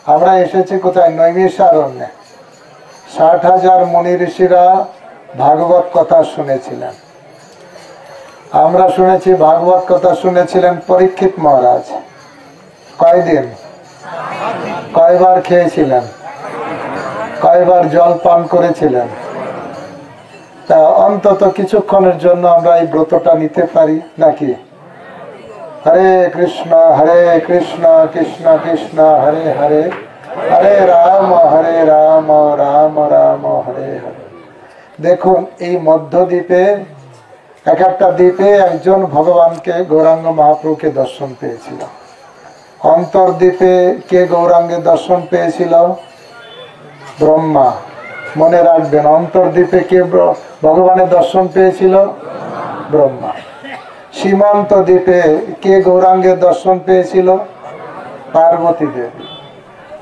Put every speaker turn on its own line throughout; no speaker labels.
আমরা এসেছি কোথায়? নৈমিষারণ্যে। 60,000 মুনি ঋষিরা ভাগবত কথা শুনেছিলেন। আমরা শুনেছি ভাগবত কথা শুনেছিলেন পরীক্ষিত মহারাজ। কয়দিন? কয়বার খেয়েছিলেন? কয়বার জল পান করেছিলেন? তা অন্তত কিছুক্ষণের জন্য আমরা এই ব্রতটা নিতে পারি নাকি? হরে কৃষ্ণ কৃষ্ণ কৃষ্ণ হরে হরে, হরে রাম রাম রাম হরে হরে। দেখুন, এই মধ্যদ্বীপে এক একটা দ্বীপে একজন ভগবানকে গৌরাঙ্গ মহাপ্রভুকে দর্শন পেয়েছিল। অন্তর্দ্বীপে কে গৌরাঙ্গের দর্শন পেয়েছিল? ব্রহ্মা। মনে রাখবেন, অন্তর্দ্বীপে কে ভগবানের দর্শন পেয়েছিল? ব্রহ্মা। সীমান্ত দ্বীপে কে গৌরাঙ্গের দর্শন পেয়েছিল? পার্বতী দেবী।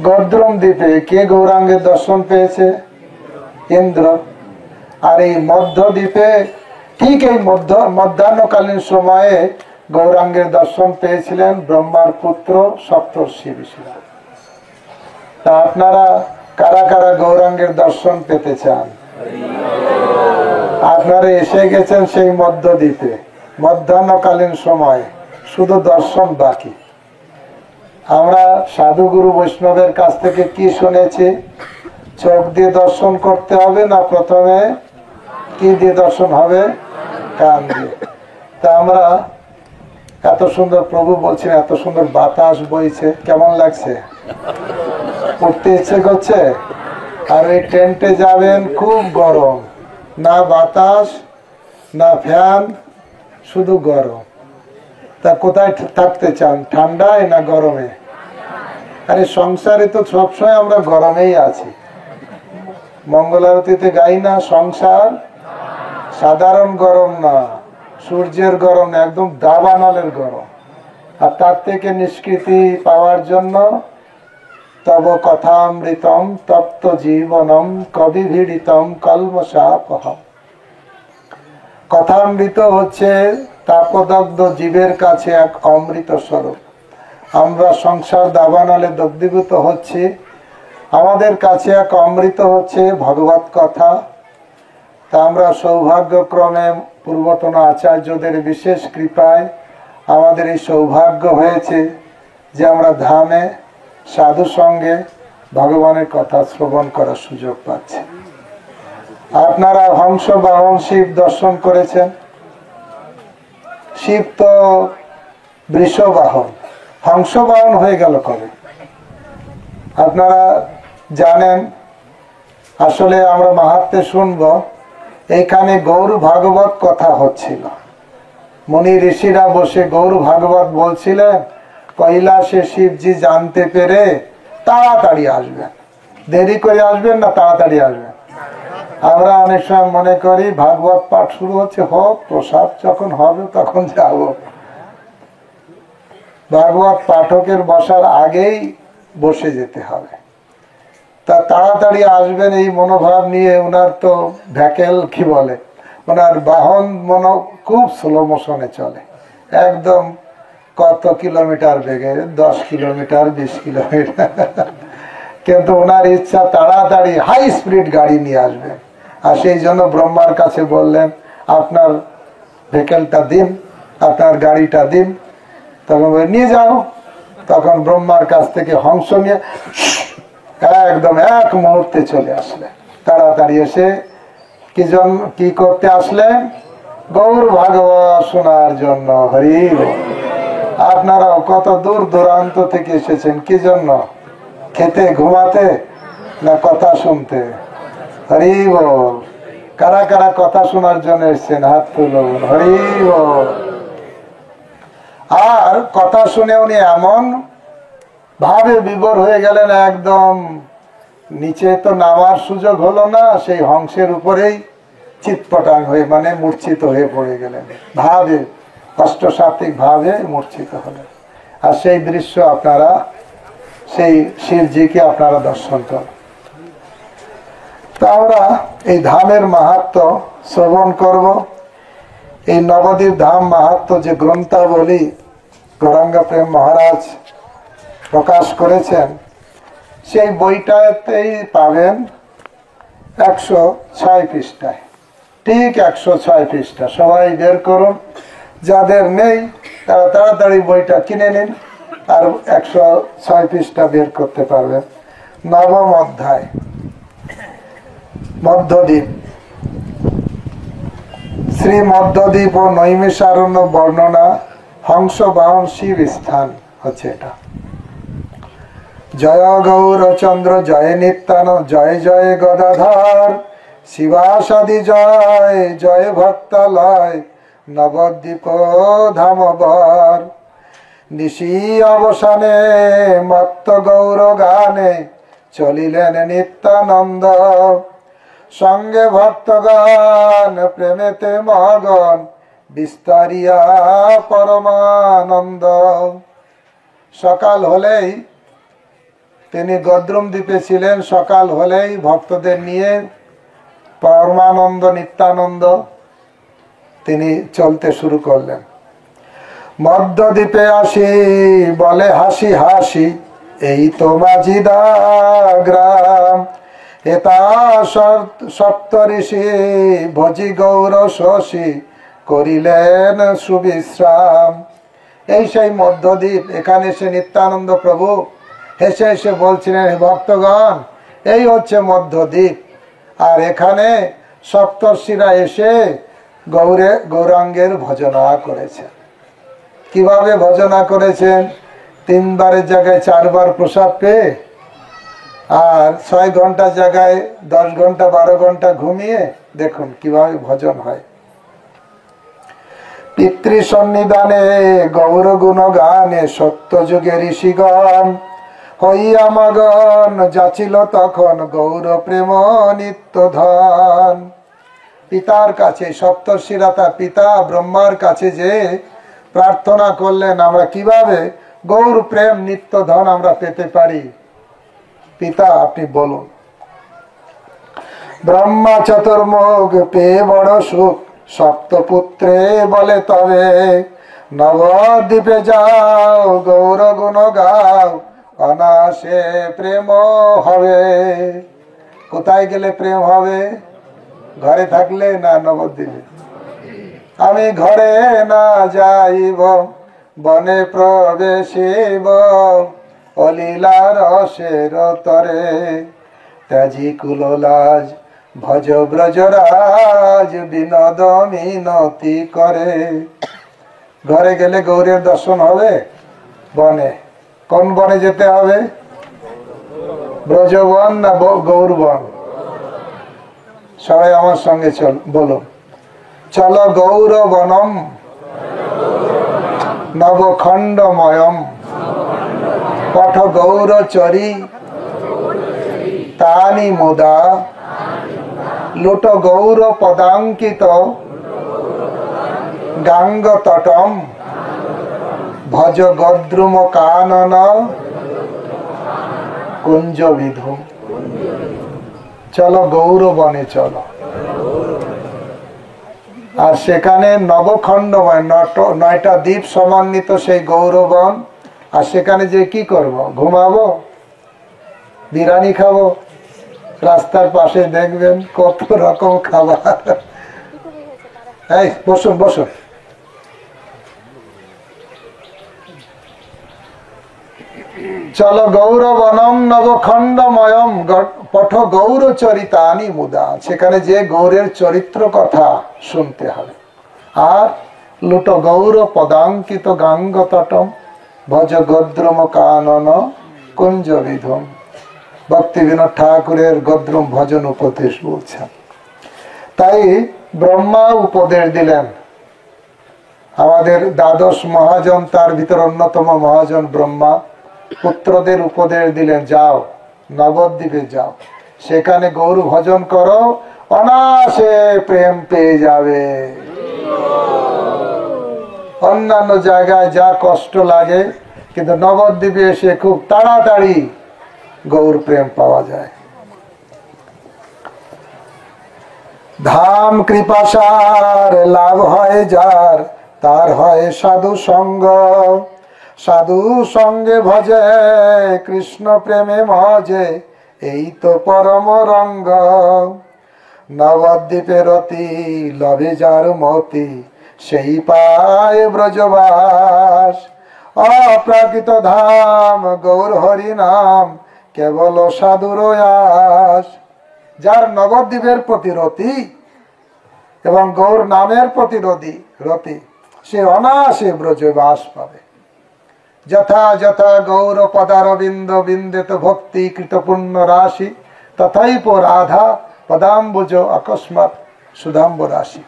গদ্রম দ্বীপে কে গৌরাঙ্গের দর্শন পেয়েছে? ইন্দ্র। আর এই মধ্য দ্বীপে ঠিক এই মধ্যাহ্নকালীন সময়ে গৌরাঙ্গের দর্শন পেয়েছিলেন ব্রহ্মার পুত্র সপ্তর্ষি ঋষিরা। তা আপনারা কারা কারা গৌরাঙ্গের দর্শন পেতে চান? আপনারা এসে গেছেন সেই মধ্যদ্বীপে, মধ্যাহ্নকালীন সময়, শুধু দর্শন বাকি। আমরা সাধুগুরু বৈষ্ণবের কাছ থেকে কি শুনেছি? চোখ দিয়ে দর্শন করতে হবে না, প্রথমে কি দিয়ে দর্শন হবে? কান দিয়ে। তা আমরা এত সুন্দর, প্রভু বলছেন এত সুন্দর বাতাস বইছে, কেমন লাগছে? উঠতে ইচ্ছে করছে। আর ওই টেন্টে যাবেন, খুব গরম, না বাতাস না ফ্যান, শুধু গরম। তা কোথায় থাকতে চান, ঠান্ডায় না গরমে? আরে সংসারে তো সবসময় আমরা গরমেই আছি। মঙ্গল আরতিতে গাই না, সংসার সাধারণ গরম না, সূর্যের গরম না, একদম দাবানলের গরম। আর তার থেকে নিষ্কৃতি পাওয়ার জন্য তব কথামৃতম তপ্ত জীবনম কবিভিড়িতম কলমশাপহম। কথামৃত হচ্ছে তাপদগ্ধ জীবের কাছে এক অমৃত স্বরূপ। আমরা সংসার দাবানলে দগ্ধীভূত হচ্ছি, আমাদের কাছে এক অমৃত হচ্ছে ভগবত কথা। তা আমরা সৌভাগ্যক্রমে পূর্বতন আচার্যদের বিশেষ কৃপায় আমাদের এই সৌভাগ্য হয়েছে যে আমরা ধামে সাধু সঙ্গে ভগবানের কথা শ্রবণ করার সুযোগ পাচ্ছি। আপনারা হংস বাহন শিব দর্শন করেছেন। শিব তো বৃষবাহন, হংস বাহন হয়ে গেল কবে? আপনারা জানেন, আসলে আমরা মাহাত্ম্যে শুনব, এখানে গৌর ভাগবত কথা হচ্ছিল। মুনি ঋষিরা বসে গৌর ভাগবত বলছিলেন। কৈলাসে শিবজি জানতে পেরে তাড়াতাড়ি আসবেন। দেরি করে আসবেন না তাড়াতাড়ি আসবেন? আমরা অনেক সময় মনে করি ভাগবত পাঠ শুরু হচ্ছে, হোক, প্রসাদ যখন হবে তখন যাব। ভাগবত পাঠকের বসার আগেই বসে যেতে হবে। তা তাড়াতাড়ি আসবেন এই মনোভাব নিয়ে ওনার তো ভ্যাকেল কি বলে, ওনার বাহন খুব স্লো মোশনে চলে, একদম কত কিলোমিটার বেগে, 10 কিলোমিটার 20 কিলোমিটার। কিন্তু ওনার ইচ্ছা তাড়াতাড়ি হাই স্পিড গাড়ি নিয়ে আসবেন। আর সেই জন্য ব্রহ্মার কাছে বললেন, আপনার ভেহিকেলটা দিন, আপনার গাড়িটা দিন। তখন নিয়ে যাও। তখন ব্রহ্মার কাছ থেকে হংস নিয়ে একদম এক মুহূর্তে চলে আসলেন। তাড়াতাড়ি এসে কি করতে আসলেন? গৌর ভাগবত শোনার জন্য। হরি আপনারাও কত দূর দূরান্ত থেকে এসেছেন, কি জন্য? খেতে, ঘুমাতে, না কথা শুনতে? হরি বল। কারা কারা কথা শোনার জন্য এসেছেন? হাত তুলুন। হরি বল। আর কথা শুনে উনি এমন ভাবে বিভোর হয়ে গেলেন, একদম নিচে তো নামার সুযোগ হলো না, সেই হংসের উপরেই চিৎপটাং হয়ে, মানে মূর্ছিত হয়ে পড়ে গেলেন। ভাবে, অষ্টসাত্ত্বিক ভাবে মূর্ছিত হলেন। আর সেই দৃশ্য আপনারা, সেই শিবজিকে আপনারা দর্শন করেন। তা আমরা এই ধামের মাহাত্ম্য শ্রবণ করব। এই নবদ্বীপ ধাম মাহাত্ম্য যে গ্রন্থাবলী গৌরাঙ্গ প্রেম মহারাজ প্রকাশ করেছেন, সেই বইটাতেই পাবেন 106 পৃষ্ঠায়, ঠিক 106 পৃষ্ঠা। সবাই বের করুন, যাদের নেই তারা তাড়াতাড়ি বইটা কিনে নিন আর 106 পৃষ্ঠা বের করতে পারবেন। নবম অধ্যায়, মধ্যদ্বীপ। শ্রী মধ্যদ্বীপ ও নৈমিষারণ্য বর্ণনা, হংস বাহন শিব স্থান হচ্ছে এটা। জয় গৌরচন্দ্র জয় নিত্যানন্দ জয় জয় গদাধর, শিবাসাদি জয় জয় ভক্তালয়, নবদ্বীপ ধামবর। নিশি অবসানে মত্ত গৌর গানে, চলিলেন নিত্যানন্দ। সঙ্গে ভক্তগণ প্রেমেতে মগন, বিস্তারিয়া পরমানন্দ। সকাল হলেই তিনি গদ্রুম দ্বীপে ছিলেন। সকাল হলেই ভক্তদের নিয়ে পরমানন্দ নিত্যানন্দ তিনি চলতে শুরু করলেন। মধ্যদ্বীপে আসি বলে হাসি হাসি, এই তো মাঝিদা গ্রাম। এতা সপ্তঋষি ভজি গৌর শশী, করিলেন সুবিশ্রাম। এই সেই মধ্যদ্বীপ। এখানে সে নিত্যানন্দ প্রভু হেসে হেসে বলছিলেন, ভক্তগণ এই হচ্ছে মধ্যদ্বীপ। আর এখানে সপ্তর্ষিরা এসে গৌরাঙ্গের ভজনা করেছেন। কিভাবে ভজনা করেছেন? 3 বারের জায়গায় 4 বার প্রসাদ পেয়ে, আর 6 ঘন্টা জায়গায় 10 ঘন্টা 12 ঘন্টা ঘুমিয়ে দেখুন কিভাবে ভজন হয়। পিতৃ সন্নিধানে গৌর গুণ গানে, সত্য যুগে ঋষিগণ হইয়া মগন, যাচিল তখন গৌর প্রেম নিত্য ধন। পিতার কাছে সপ্তর্ষিরা তার পিতা ব্রহ্মার কাছে যে প্রার্থনা করলেন, আমরা কিভাবে গৌর প্রেম নিত্য ধন আমরা পেতে পারি, পিতা আপনি বলুন। ব্রহ্মা চতুর্মুখ পেয়ে বড় সুখ, সপ্তপুত্রে বলে তবে, নবদ্বীপে যাও গৌর গুণ গাও, অনাসে প্রেম হবে। কোথায় গেলে প্রেম হবে? ঘরে থাকলে না নবদ্বীপে? আমি ঘরে না যাইব, বনে প্রবেশিব, অলীলা রসের তরে, ত্যাজি কুললাজ ভজ ব্রজরাজ, বিনোদ মিনতি করে। ঘরে গেলে গৌরের দর্শন হবে? বনে। কোন বনে যেতে হবে? ব্রজবন না গৌরবন? সবাই আমার সঙ্গে বলুন, চলো গৌরবনম নবখণ্ডময়ম, পঠ গৌরচরি তানি মুদা, লুট গৌর পদাঙ্কিত গাঙ্গ তটম, ভজ গদ্রুম কানন কুঞ্জ বিধু। চলো গৌরবনে চলো। আর সেখানে নবখণ্ডময় 9টা দ্বীপ সমন্বিত সেই গৌরবন। আর সেখানে যে কি করব? ঘুমাবো, বিরিয়ানি খাবো, রাস্তার পাশে দেখবেন কত রকম খাবার। এই বসুন বসুন। চলো গৌরবনম নবখণ্ডময়ম, পঠ গৌরচরিতানি মুদা। সেখানে যে গৌরের চরিত্র কথা শুনতে হবে। আর লুট গৌর পদাঙ্কিত গাঙ্গ তটম, ভজ গদ্রম কানন কুঞ্জ বিধম। ভক্তি বিনোদ ঠাকুরের গদ্রম ভজন উপদেশ বলছেন। তাই ব্রহ্মা উপদেশ দিলেন। আমাদের দ্বাদশ মহাজন, তার ভিতর অন্যতম মহাজন ব্রহ্মা পুত্রদের উপদেশ দিলেন, যাও নবদ্বীপে যাও, সেখানে গৌর ভজন করো, অনায়াসে প্রেম পেয়ে যাবে। অন্যান্য জায়গায় যা কষ্ট লাগে, কিন্তু নবদ্বীপে এসে খুব তাড়াতাড়ি গৌর প্রেম পাওয়া যায়। ধাম কৃপাসার লাভ হয় যার, তার হয় সাধু সঙ্গ, সাধু সঙ্গে ভজে কৃষ্ণ প্রেমে মজে এই তো পরম রঙ্গ নবদ্বীপের অতি লবে যার মতি সেই পায় ব্রজবাস অপ্রাকৃত ধাম গৌর হরি নাম কেবল সাধুর আস যার নবদ্বীপের প্রতি রতি এবং গৌর নামের প্রতি রতি সে অনায়াসে ব্রজবাস পাবে যথা যথা গৌর পদারবিন্দ বিন্দেত ভক্তি কৃত পুণ্য রাশি তথাইপ রাধা পদাম্বুজ অকস্মাৎ সুধাম্ব রাশি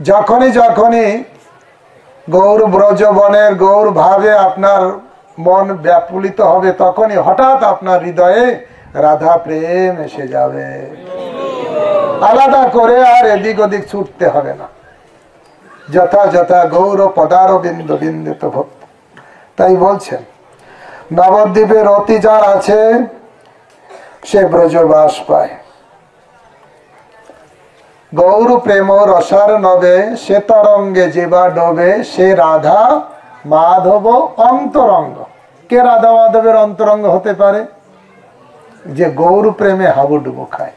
যখনই যখনই গৌর ব্রজবনের গৌর ভাবে আপনার মন ব্যাকুলিত হবে তখনই হঠাৎ আপনার হৃদয়ে রাধা প্রেম এসে যাবে আলাদা করে আর এদিক ওদিক ছুটতে হবে না যথা যথা গৌর পদারবিন্দ বিন্দিত ভক্ত তাই বলছেন নবদ্বীপের অতি যার আছে সে ব্রজবাস পায় গৌর প্রেম রসার নবে সে তরঙ্গে যেবা ডোবে সে রাধা মাধব অন্তরঙ্গ কে রাধা মাধবের অন্তরঙ্গ হতে পারে যে গৌর প্রেমে হাবুডুবু খায়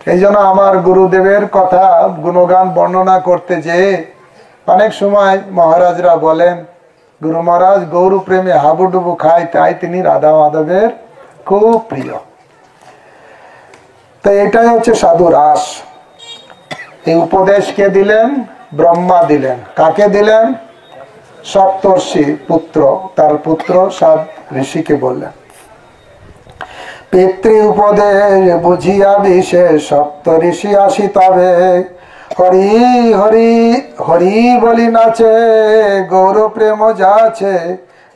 এই জন্য আমার গুরুদেবের কথা গুণগান বর্ণনা করতে যে অনেক সময় মহারাজরা বলেন গুরু মহারাজ গৌর প্রেমে হাবুডুবু খায় তাই তিনি রাধা মাধবের খুব প্রিয় তো এটাই হচ্ছে সাধু রাস এই উপদেশ কে দিলেন ব্রহ্মা দিলেন কাকে দিলেন সপ্তর্ষি পুত্র তার পুত্র সাত ঋষিকে বললেন পিতৃ উপদেশ বুঝিয়া বিশেষ সপ্ত ঋষি আসি তবে হরি হরি হরি বলি নাচে গৌর প্রেম যাচ্ছে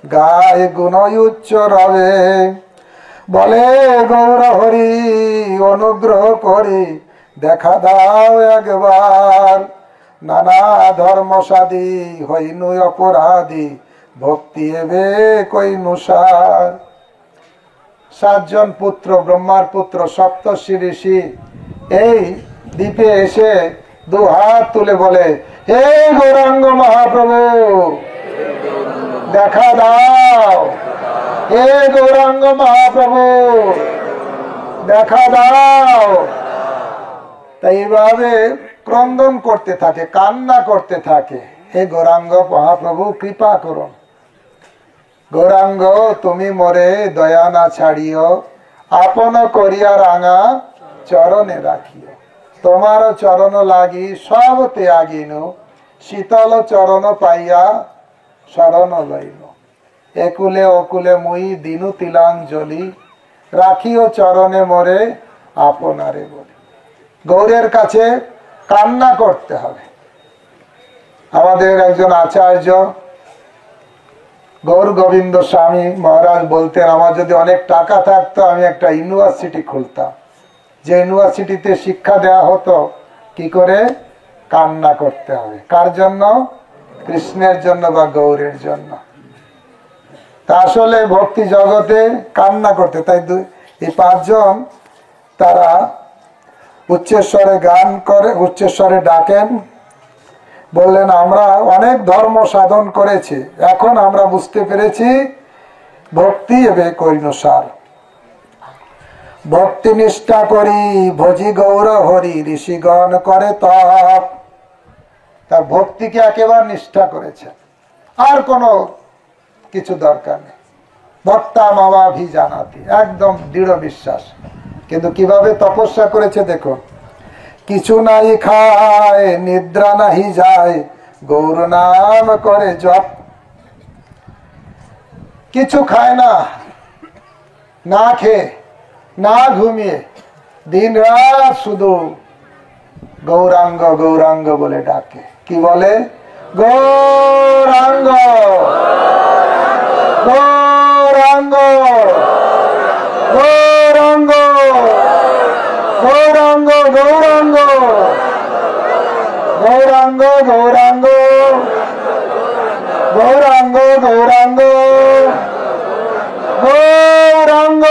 গায়ে গুণ উচ্চ রবে বলে গৌর হরি অনুগ্রহ করি দেখা দাও একবার নানা ধর্ম সাদী হইনু অপরাধী ভক্তি এবে কইনুসার সাতজন পুত্র ব্রহ্মার পুত্র সপ্তর্ষি ঋষি এই দ্বীপে এসে দু হাত তুলে বলে হে গৌরাঙ্গ মহাপ্রভু দেখা দাও হে গৌরাঙ্গ মহাপ্রভু দেখা দাও তাই এইভাবে ক্রন্দন করতে থাকে কান্না করতে থাকে হে গৌরাঙ্গ মহাপ্রভু কৃপা করুন গৌরাঙ্গ তুমি মোরে দয়া না ছাড়িও আপন করিয়া রাঙা চরণে রাখিও তোমার চরণ লাগি সব ত্যাগিনু শীতল চরণ পাইয়া শরণ লইল একুলে অকুলে মুই দিনু তিলাঞ্জলি রাখিও চরণে মোরে আপনারে বলি গৌরের কাছে কান্না করতে হবে আমাদের একজন আচার্য গৌর গোবিন্দ স্বামী মহারাজ বলতেন আমার যদি অনেক টাকা থাকতো আমি একটা ইউনিভার্সিটি খুলতাম যে ইউনিভার্সিটিতে শিক্ষা দেওয়া হতো কি করে কান্না করতে হবে কার জন্য কৃষ্ণের জন্য বা গৌরের জন্য তা আসলে ভক্তি জগতে কান্না করতে তাই এই পাঁচজন তারা উচ্চস্বরে গান করে উচ্চস্বরে ডাকেন বললেন আমরা অনেক ধর্ম সাধন করেছি এখন আমরা বুঝতে পেরেছি ভক্তি এবে কৈনসার ভক্তি নিষ্ঠা করি ভজি গৌর হরি ঋষিগণ করে তপ তার ভক্তিকে একেবারে নিষ্ঠা করেছে আর কোনো কিছু দরকার নেই ভক্তা মামাভি জানাতি একদম দৃঢ় বিশ্বাস কিন্তু কিভাবে তপস্যা করেছে দেখো কিছু নাই খায় নিদ্রা নাহি যায় গৌর নাম করে জপ কিছু খায় না না খেয়ে না ঘুমিয়ে দিন রাত শুধু গৌরাঙ্গ গৌরাঙ্গ বলে ডাকে কি বলে গৌরাঙ্গ গৌরাঙ্গ গৌরাঙ্গ গৌরাঙ্গ গৌরাঙ্গ গৌরাঙ্গ গৌরাঙ্গ গৌরাঙ্গ গৌরাঙ্গ গৌরাঙ্গ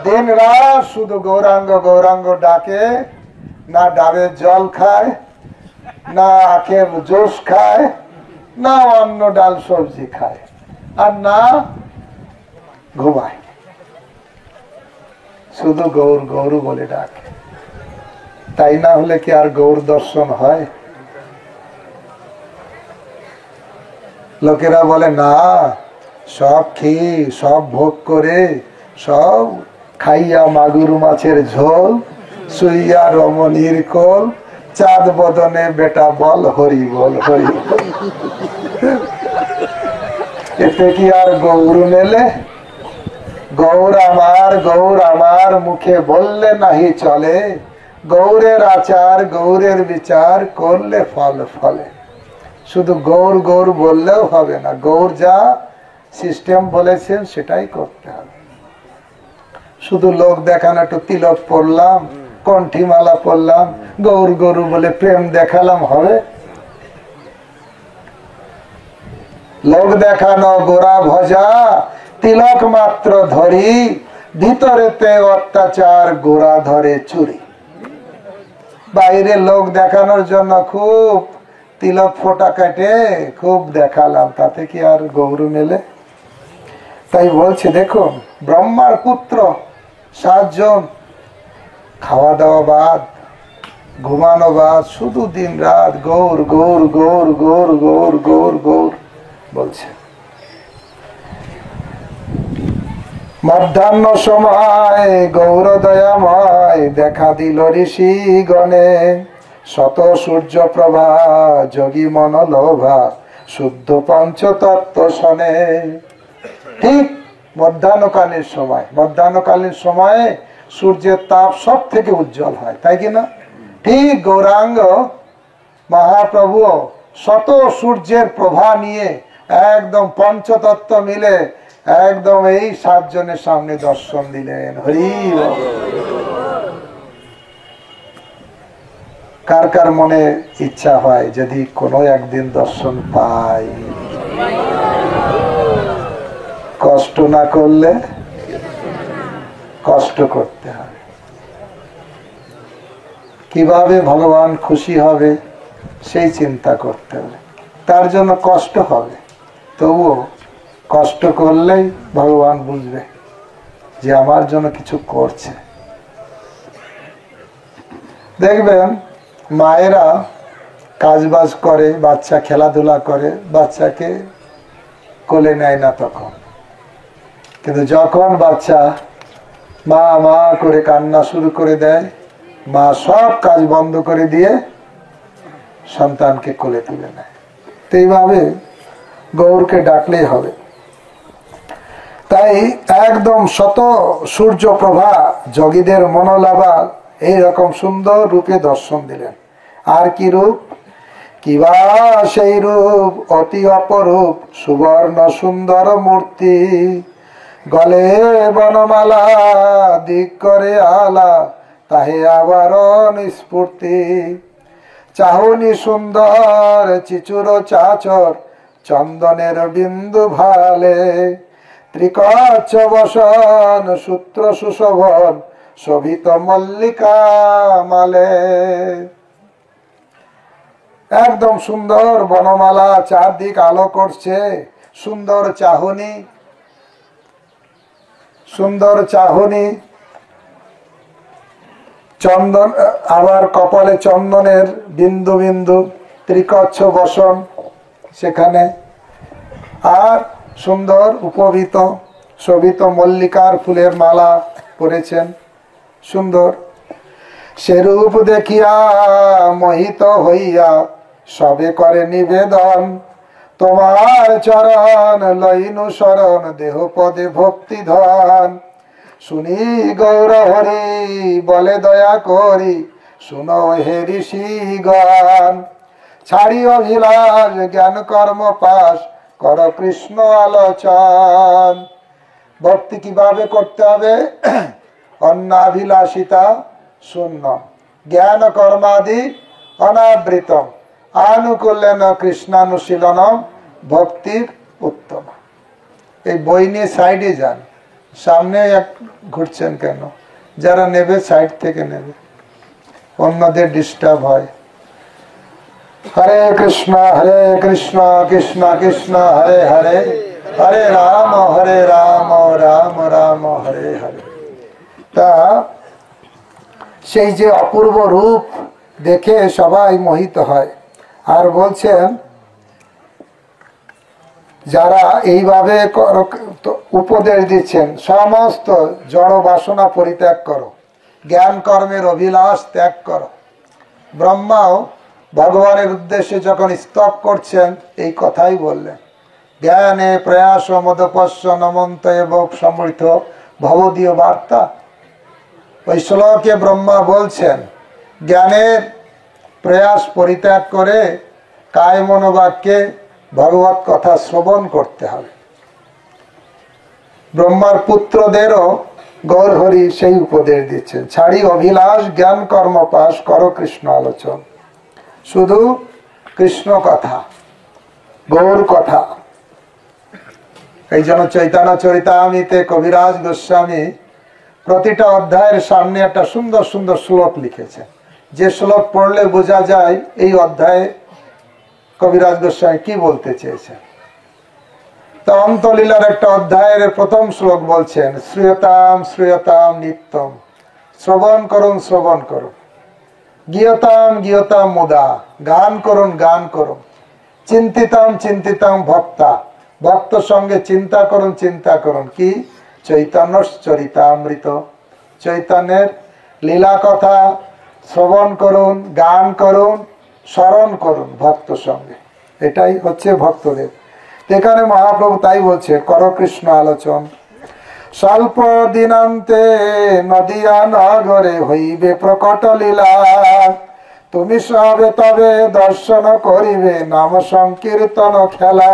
দিন রাত শুধু গৌরাঙ্গ গৌরাঙ্গ ডাকে না ডাবের জল খায় না আখের জুস খায় না অন্য ডাল সবজি খায়, আর না ঘুমায়, শুধু গৌর গৌর বলে ডাকে। তাই না হলে কি আর গৌর দর্শন হয়? লোকেরা বলে না, সব খেয়ে সব ভোগ করে সব খাইয়া মাগুর মাছের ঝোল, শুইয়া রমণীর কোল, চাঁদ বদনে বেটা বল হরি বল হরি। এতে কি আর গৌর মেলে? গৌর আমার মুখে বললে নাহি চলে, গৌরের আচার গৌরের বিচার করলে ফল ফলে। শুধু গৌর গৌর বললেও হবে না, গৌর যা সিস্টেম বলেছেন সেটাই করতে হবে। শুধু লোক দেখানো, একটু তিলক পড়লাম, কণ্ঠিমালা পড়লাম, গৌর গরু বলে প্রেম দেখালাম, হবে? লোক দেখানো গোরা ভজা, তিলক মাত্র ধরি, ভিতরেতে অত্যাচার গোরা ধরে চুরি। বাইরে লোক দেখানোর জন্য খুব তিলক ফোটা কাটে খুব দেখালাম, তাতে কি আর গৌর মেলে? তাই বলছে দেখুন, ব্রহ্মার পুত্র 7 জন, খাওয়া দাওয়া বাদ, ঘুমানো বাদ, শুধু দিন রাত গৌর গৌর গৌর গৌর গৌর গৌর গৌর বলছে। মধ্যাহ্ন সময় গৌর দয়াময় দেখা দিল ঋষি গণে, শত সূর্য প্রভা যোগী মন লোভা, শুদ্ধ পঞ্চতত্ত্ব শোনে। ঠিক মধ্যাহ্নকালীন সময়, মধ্যাহ্নকালীন সময়ে সূর্যের তাপ সব থেকে উজ্জ্বল হয়, তাই কিনা? ঠিক গৌরাঙ্গ মহাপ্রভু শত সূর্যের প্রভা নিয়ে একদম পঞ্চতত্ত্ব মিলে একদম এই 7 জনের সামনে দর্শন দিলেন। হরি বল। কার কার মনে ইচ্ছা হয় যদি কোনো একদিন দর্শন পাই? কষ্ট না করলে? কষ্ট করতে হবে। কিভাবে ভগবান খুশি হবে সেই চিন্তা করতে হবে, তার জন্য কষ্ট হবে। তবুও কষ্ট করলেই ভগবান বুঝবে যে আমার জন্য কিছু করছে। দেখবেন মায়েরা কাজবাজ করে, বাচ্চা খেলাধুলা করে, বাচ্চাকে কোলে নেয় না তখন, কিন্তু যখন বাচ্চা মা মা করে কান্না শুরু করে দেয়, মা সব কাজ বন্ধ করে দিয়ে সন্তানকে কোলে তুলে নেয়। তো এইভাবে গৌরকে ডাকলেই হবে। তাই একদম শত সূর্য প্রভা যোগীদের মনোলাভা এইরকম সুন্দর রূপে দর্শন দিলেন। আর কি রূপ? কিবা সেই রূপ অতি অপরূপ, সুবর্ণ সুন্দর মূর্তি, গলে বনমালা দিক করে আলা, তাহে আবার নিস্ফূর্তি, চাহনি সুন্দর চিচুর চাচর, চন্দনের বিন্দু ভালে, ত্রিকচ্ছ বসন সূত্র সুশোভন, শোভিত মল্লিকা মালে। একদম সুন্দর বনমালা, চারদিক আলো করছে, সুন্দর চাহনি, সুন্দর চাহনি, চন্দন, আবার কপালে চন্দনের বিন্দু বিন্দু, ত্রিকচ্ছ বসন সেখানে, আর সুন্দর উপবিত শোভিত মল্লিকার ফুলের মালা পরেছেন, সুন্দর। সেরূপ দেখিয়া মোহিত হইয়া সবে করে নিবেদন, তোমার চরণ লইনু শরণ, দেহ পদে ভক্তি ধন। শুনি গৌর হরি বলে দয়া করি, শুনো হে ঋষিগণ, ছাড়ি অভিলাষ জ্ঞান কর্ম পাশ, কর কৃষ্ণ আলোচন। ভক্তি কিভাবে করতে হবে? অন্নাভিলাষিতা শূন্য, জ্ঞান কর্মাদি অনাবৃতম, আনুকূল্যেন কৃষ্ণানুশীলনম, ভক্তির উত্তম। এই বই নিয়ে সাইডে যান, সামনে এক ঘুরছেন কেন? যারা নেবে সাইড থেকে নেবে, অন্যদের ডিস্টার্ব হয়। হরে কৃষ্ণ কৃষ্ণ কৃষ্ণ হরে হরে, হরে রাম রাম রাম হরে হরে। তা সেই যে অপূর্ব রূপ দেখে সবাই মোহিত হয়। আর বলছেন যারা এইভাবে উপদেশ দিচ্ছেন, সমস্ত জড় বাসনা পরিত্যাগ করো, জ্ঞান কর্মের অভিলাষ ত্যাগ করো। ব্রহ্মাও ভগবানের উদ্দেশ্যে যখন স্তব করছেন এই কথাই বললেন, জ্ঞানে প্রয়াস মদপস্য নমন্ত এবং সমৃদ্ধ ভবদীয় বার্তা। ওই শ্লোকে ব্রহ্মা বলছেন জ্ঞানের প্রয়াস পরিত্যাগ করে কায় মনোবাক্যে ভগবত কথা শ্রবণ করতে হবে। ব্রহ্মার পুত্রদেরও গৌরহরি সেই উপদেশ দিচ্ছেন, ছাড়ি অভিলাষ জ্ঞান কর্ম পাশ করো কৃষ্ণ আলোচন। শুধু কৃষ্ণ কথা, গৌর কথা। এই জন্য চৈতন্য চরিতামৃতে কবিরাজ গোস্বামী প্রতিটা অধ্যায়ের সামনে একটা সুন্দর সুন্দর শ্লোক লিখেছে, যে শ্লোক পড়লে বোঝা যায় এই অধ্যায়ে কবিরাজ গোস্বামী কি বলতে চেয়েছেন। তা অন্তলীলার একটা অধ্যায়ের প্রথম শ্লোক বলছেন, শ্রূয়তাম শ্রূয়তাম নিত্যম, শ্রবণ করুন শ্রবণ করুন, গীয়তাম গীয়তাম মুদা, গান করুন গান করুন, চিন্তিতাম চিন্তিতাম ভক্তা, ভক্ত সঙ্গে চিন্তা করুন চিন্তা করুন। কি? চৈতন্য চরিতামৃত, চৈতন্যের লীলা কথা শ্রবণ করুন, গান করুন, স্মরণ করুন ভক্ত সঙ্গে। এটাই হচ্ছে ভক্তদের। এখানে মহাপ্রভু তাই বলছে, করো কৃষ্ণ আলোচন। স্বল্প দিনান্তে নদিয়া নগরে হইবে প্রকট লীলা, তুমি সবে তবে দর্শন করিবে নাম সংকীর্তন খেলা।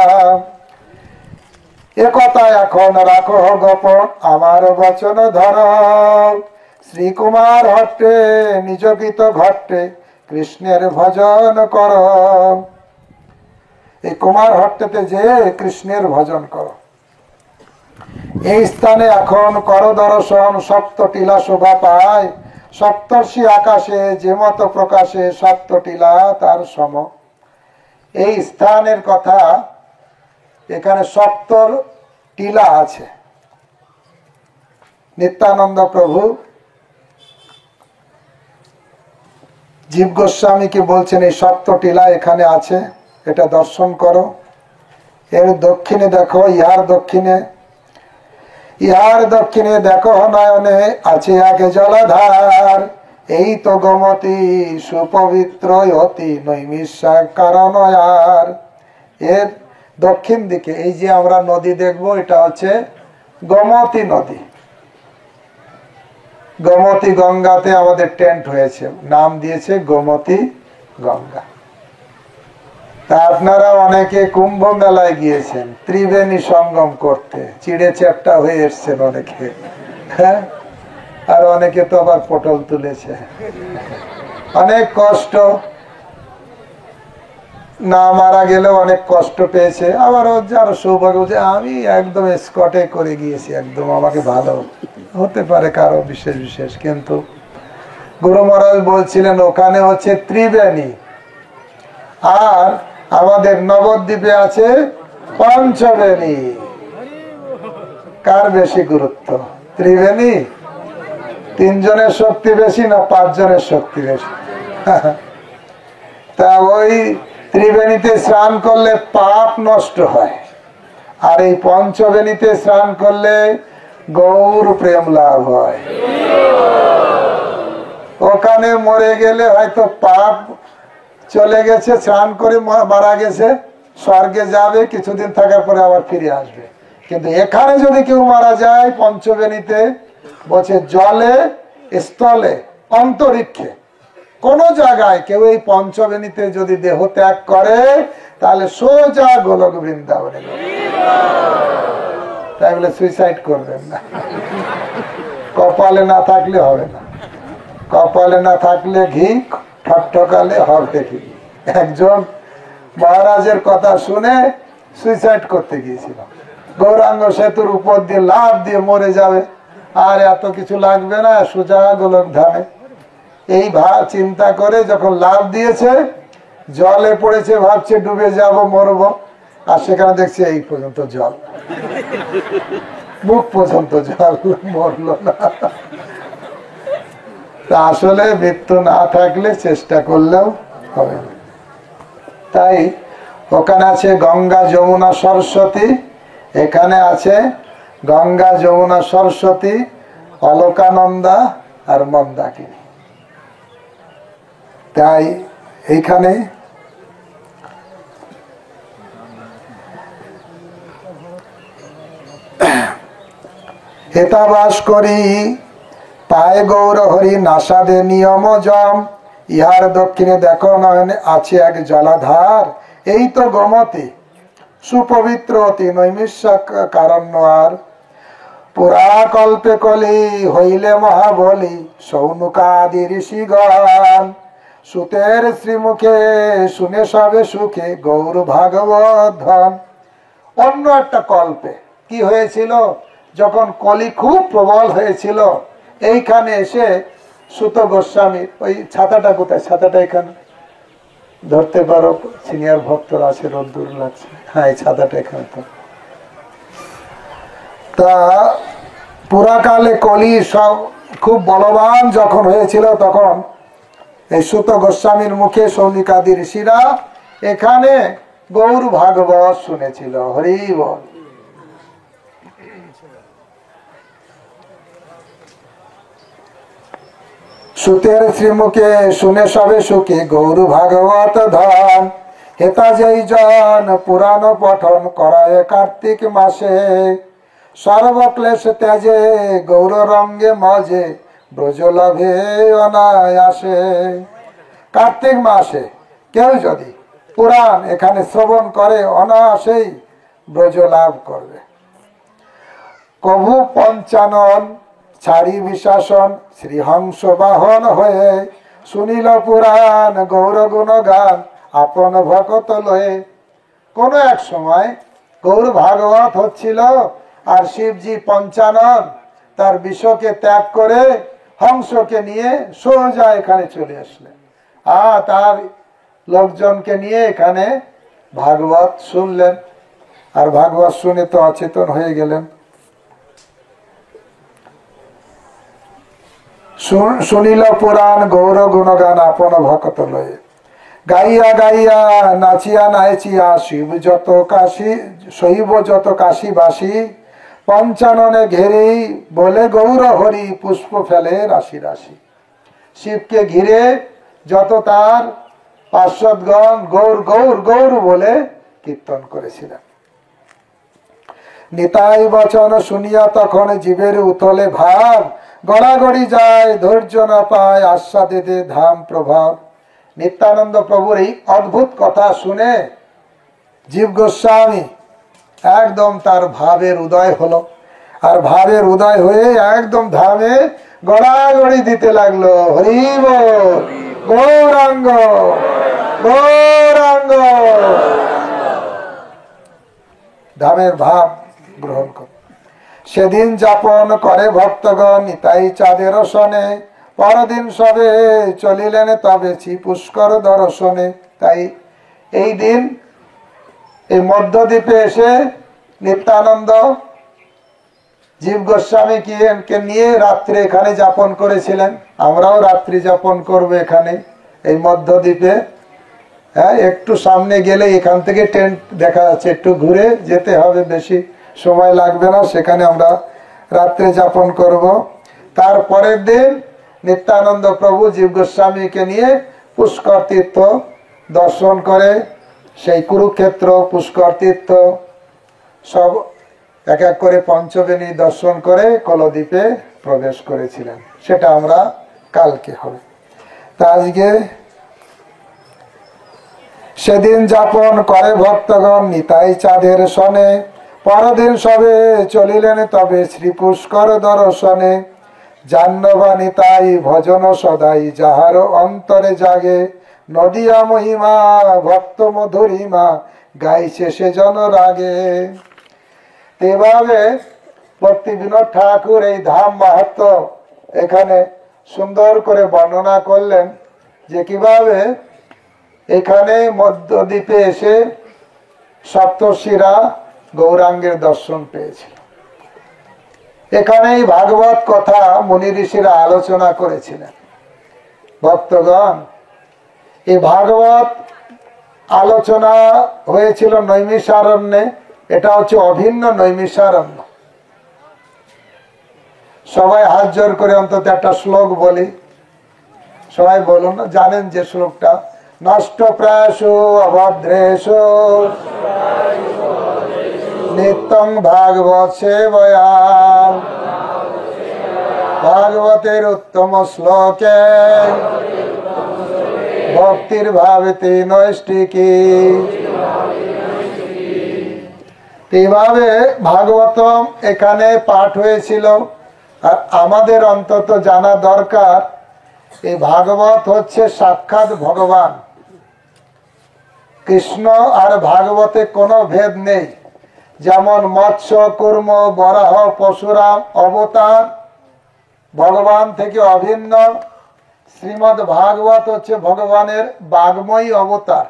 একথা এখন রাখো গোপন আমার বচন ধর, শ্রীকুমার হট্টে নিজ গীত ঘট্টে কৃষ্ণের ভজন কর। এই কুমার হট্টেতে যে কৃষ্ণের ভজন করো। এই স্থানে এখন কর দর্শন, সপ্ত টিলা শোভা পায়, সপ্তর্ষি আকাশে যে মত প্রকাশে সপ্ত টিলা তার সম। এই স্থানের কথা এখানে সপ্তর টিলা আছে। নিত্যানন্দ প্রভু জীব গোস্বামীকে বলছেন এই সপ্ত টিলা এখানে আছে, এটা দর্শন করো। এর দক্ষিণে দেখো, ইহার দক্ষিণে দেখো নয়নে আছে আগে জলাধার, এই তো গোমতী সুপবিত্র অতি নৈমিষার কারণ আর। এর দক্ষিণ দিকে এই যে আমরা নদী দেখবো, এটা হচ্ছে গোমতী নদী। গোমতী গঙ্গাতে আমাদের টেন্ট হয়েছে, নাম দিয়েছে গোমতী গঙ্গা। তা আপনারা অনেকে কুম্ভ মেলায় গিয়েছেন ত্রিবেণী সঙ্গম করতে, চিড়ে চ্যাপ্টা হয়ে এসছেন অনেকে, হ্যাঁ, আর অনেকে তো আবার পটল তুলেছে। অনেক কষ্ট, না মারা গেলেও অনেক কষ্ট পেয়েছে। আবার যার সৌভাগ্য যে আমি একদম স্কটে করে গিয়েছি, একদম আমাকে ভালো হতে পারে কারো বিশেষ বিশেষ। কিন্তু গুরু মহারাজ বলছিলেন ওখানে হচ্ছে ত্রিবেণী, আর আমাদের নবদ্বীপে আছে পঞ্চবেণী। কার বেশি গুরুত্ব? ত্রিবেণী? তিনজনের শক্তি বেশি না পাঁচজনের শক্তি বেশি? তা ওই ত্রিবেণীতে স্নান করলে পাপ নষ্ট হয়, আর এই পঞ্চবেণীতে স্নান করলে গৌর প্রেম লাভ হয়। ওখানে মরে গেলে হয়তো পাপ চলে গেছে, স্নান করে মারা গেছে, স্বর্গে যাবে, কিছুদিন থাকার পরে আবার ফিরে আসবে। কিন্তু এখানে যদি কেউ মারা যায় পঞ্চবেণীতে, বলছে জলে স্থলে অন্তরিক্ষে কোন জায়গায় কেউ এই পঞ্চবেণীতে যদি দেহ ত্যাগ করে, তাহলে সোজা গোলক বৃন্দাবনে। তাই বলে সুইসাইড করবেন না, কপালে না থাকলে হবে না। কপালে না থাকলে ঘি, ঠকঠকালে হবে ঘি। একজন মহারাজের কথা শুনে সুইসাইড করতে গিয়েছিল, গৌরাঙ্গ সেতুর উপর দিয়ে লাফ দিয়ে মরে যাবে, আর এত কিছু লাগবে না, সোজা গোলক ধামে। এই চিন্তা করে যখন লাফ দিয়েছে, জলে পড়েছে, ভাবছে ডুবে যাব, মরব, আর সেখানে দেখছে এই পর্যন্ত জল, মুখ পর্যন্ত জল, মরল না। আসলে মৃত্যু না থাকলে চেষ্টা করলেও হবে না। তাই ওখানে আছে গঙ্গা যমুনা সরস্বতী, এখানে আছে গঙ্গা যমুনা সরস্বতী, অলকানন্দা আর মন্দাকিনী। তাই এইখানে হেতাবাস করি পায় গৌর হরি নাসাদে নিয়ম জম, ইহার দক্ষিণে দেখো নয়নে আছে এক জলাধার, এই তো গোমতী সুপবিত্র অতি নৈমিষাক কারণ্য আর, পুরা কল্পে কলি হইলে মহাবলী সৌনুকাদি ঋষিগণ, সুতের শ্রীমুখে শুনে সবে সুখে গৌর ভাগবত ধন। অন্য একটা কল্পে কি হয়েছিল, যখন কলি খুব প্রবল হয়েছিল, এইখানে এসে সুত গোস্বামী, ওই ছাতাটা কোথায়, ছাতাটা এখানে ধরতে পারো, সিনিয়র ভক্তরা আছে, রোদ্দুর লাগছে, হ্যাঁ এই ছাতাটা এখানে। তো তা পুরাকালে কলি সব খুব বলবান যখন হয়েছিল, তখন এই সুত গোস্বামীর মুখে সৌনিকাদি ঋষিরা এখানে গৌর ভাগবত শুনেছিল। হরি বল। সুতের শ্রীমুখে শুনে সবে সুখে গৌর ভাগবত ধন, হেতা যেই জন পুরাণ পঠন করায় কার্তিক মাসে, সর্বক্লেশ ত্যাজে গৌর রঙ্গে মজে ব্রজ লাভে অনায়াসে। কার্তিক মাসে কেউ যদি পুরাণ এখানে শ্রবণ করে অনায়াসেই ব্রজ লাভ করবে। কভু পঞ্চানন ছাড়ি বিশাসন শ্রীহংস বাহন হয়ে, শুনিল পুরাণ গৌর গুণ গান আপন ভকত লয়ে। কোন এক সময় গৌর ভাগবত হচ্ছিল, আর শিবজি পঞ্চানন তার বিষকে ত্যাগ করে হংসকে নিয়ে সোজা এখানে চলে আসলেন, আর তার লোকজনকে নিয়ে এখানে ভাগবত শুনলেন, আর ভাগবত শুনে তো অচেতন হয়ে গেলেন। শুনিল পুরাণ গৌর গুণগান আপন ভকত লয়ে, গাইয়া গাইয়া নাচিয়া নাচিয়া শিব যত কাশী শৈব যত কাশীবাসী, পঞ্চাননে ঘেরে বলে গৌর হরি পুষ্প ফেলে রাশি রাশি। শিবকে ঘিরে যত তার পার্শ্বদগণ গৌর গৌর গৌর বলে কীর্তন করেছিলেন। নিতাই বচন শুনিয়া তখন জীবের উতলে ভাব, গড়াগড়ি যায় ধৈর্য না পায় আস্বাদে দে ধাম প্রভাব। নিত্যানন্দ প্রভুর এই অদ্ভুত কথা শুনে জীব গোস্বামী একদম তার ভাবের উদয় হলো, আর ভাবের উদয় হয়ে একদম ধামে গড়াগড়ি দিতে লাগলো। হরি বল, গৌরাঙ্গ গৌরাঙ্গ। ধামের ভাব গ্রহণ কর। সেদিন যাপন করে ভক্তগণ নিতাই চাঁদের সনে, পরদিন সবে চলিলেন তবে পুষ্কর দর্শনে। তাই এই দিন এই মধ্যদ্বীপে এসে নিত্যানন্দ জীব গোস্বামীকে নিয়ে রাত্রে এখানে যাপন করেছিলেন। আমরাও রাত্রি যাপন করব এখানে এই মধ্যদ্বীপে। হ্যাঁ, একটু সামনে গেলে এখান থেকে টেন্ট দেখা যাচ্ছে, একটু ঘুরে যেতে হবে, বেশি সময় লাগবে না, সেখানে আমরা রাত্রে যাপন করব। তারপরের দিন নিত্যানন্দ প্রভু জীব গোস্বামীকে নিয়ে পুষ্কর তীর্থ দর্শন করে, সেই কুরুক্ষেত্র পুষ্কর তীর্থ সব এক এক করে পঞ্চবেণী দর্শন করে কলদ্বীপে প্রবেশ করেছিলেন। সেটা আমরা কালকে হবে। তা আজকে সেদিন যাপন করে ভক্তগণ নিতাই চাঁদের সনে, পরদিন সবে চলিলেন তবে শ্রী পুষ্কর দর্শনে। জাহ্নবা নিতাই ভজন সদাই যাহার অন্তরে জাগে, নদিয়া মহিমা ভক্ত মধুরিমা গাইছে সে জন রাগে। এভাবে ভক্তি বিনোদ ঠাকুর এই ধাম মাহাত্ম্য এখানে সুন্দর করে বর্ণনা করলেন, যে কিভাবে এখানে মধ্যদ্বীপে এসে সপ্তর্ষিরা গৌরাঙ্গের দর্শন পেয়েছিল। এখানেই ভাগবত কথা মুনি ঋষিরা আলোচনা করেছিলেন। ভক্তগণ, এই ভাগবত আলোচনা হয়েছিল নৈমিষারণ্যে। এটা হচ্ছে অভিন্ন নৈমিষারণ্য। সবাই হাত জোর করে অন্তত একটা শ্লোক বলি। সবাই বলুন, জানেন যে শ্লোকটা? নষ্ট প্রায়সু অভদ্রেষু নিত্যং ভাগবত সেবয়া ভাগবতের উত্তম শ্লোকে ভক্তির ভাবেতে নৈষ্ঠিকী। এইভাবে ভাগবতম এখানে পাঠ হয়েছিল। আর আমাদের অন্তত জানা দরকার, এই ভাগবত হচ্ছে সাক্ষাৎ ভগবান। কৃষ্ণ আর ভাগবতে কোনো ভেদ নেই। যেমন মৎস্য, কুর্ম, বরাহ, পরশুরাম অবতার ভগবান থেকে অভিন্ন, শ্রীমদ্ ভাগবত হচ্ছে ভগবানের বাগ্ময়ী অবতার।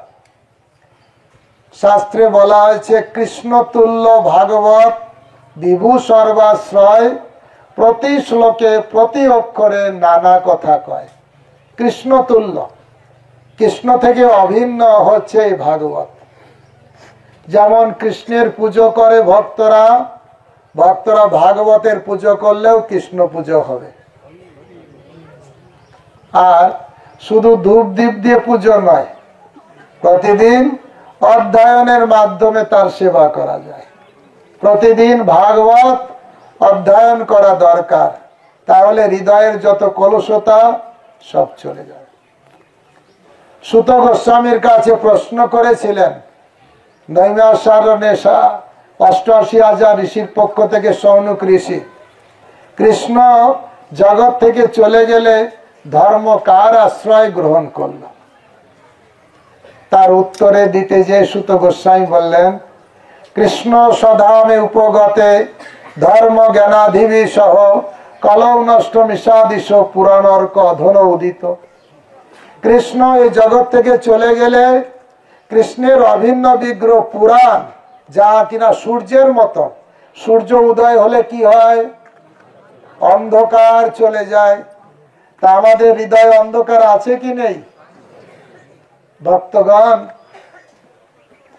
শাস্ত্রে বলা হয়েছে কৃষ্ণ তুল্য ভাগবত বিভু সর্বাশ্রয়, প্রতি শ্লোকে প্রতি অক্ষরে নানা কথা কয়। কৃষ্ণ তুল্য, কৃষ্ণ থেকে অভিন্ন হচ্ছে এই ভাগবত। যেমন কৃষ্ণের পুজো করে ভক্তরা, ভক্তরা ভাগবতের পুজো করলেও কৃষ্ণ পুজো হবে। আর শুধু ধূপ দীপ দিয়ে পুজো নয়, প্রতিদিন অধ্যয়নের মাধ্যমে তার সেবা করা যায়। প্রতিদিন ভাগবত অধ্যয়ন করা দরকার, তাহলে হৃদয়ের যত কলুষতা সব চলে যাবে। সুত গোস্বামীর কাছে প্রশ্ন করেছিলেন নৈমিষারণ্যে 88,000 ঋষির পক্ষ থেকে সৌনক ঋষি, কৃষ্ণ জগৎ থেকে চলে গেলে ধর্ম কার আশ্রয় গ্রহণ করল? তার উত্তরে দিতে যে সুত গোস্বামী বললেন, কৃষ্ণ সধামে উপগতে ধর্ম জ্ঞানাধিবি সহ কলৌ নষ্ট মিশাদিশ পুরাণর্ক অধন উদিত। কৃষ্ণ এই জগৎ থেকে চলে গেলে কৃষ্ণের অভিন্ন বিগ্রহ পুরাণ, যা কিনা সূর্যের মতো, সূর্য উদয় হলে কি হয়? অন্ধকার চলে যায়। তা আমাদের হৃদয়ে অন্ধকার আছে কি নেই? ভক্তগণ,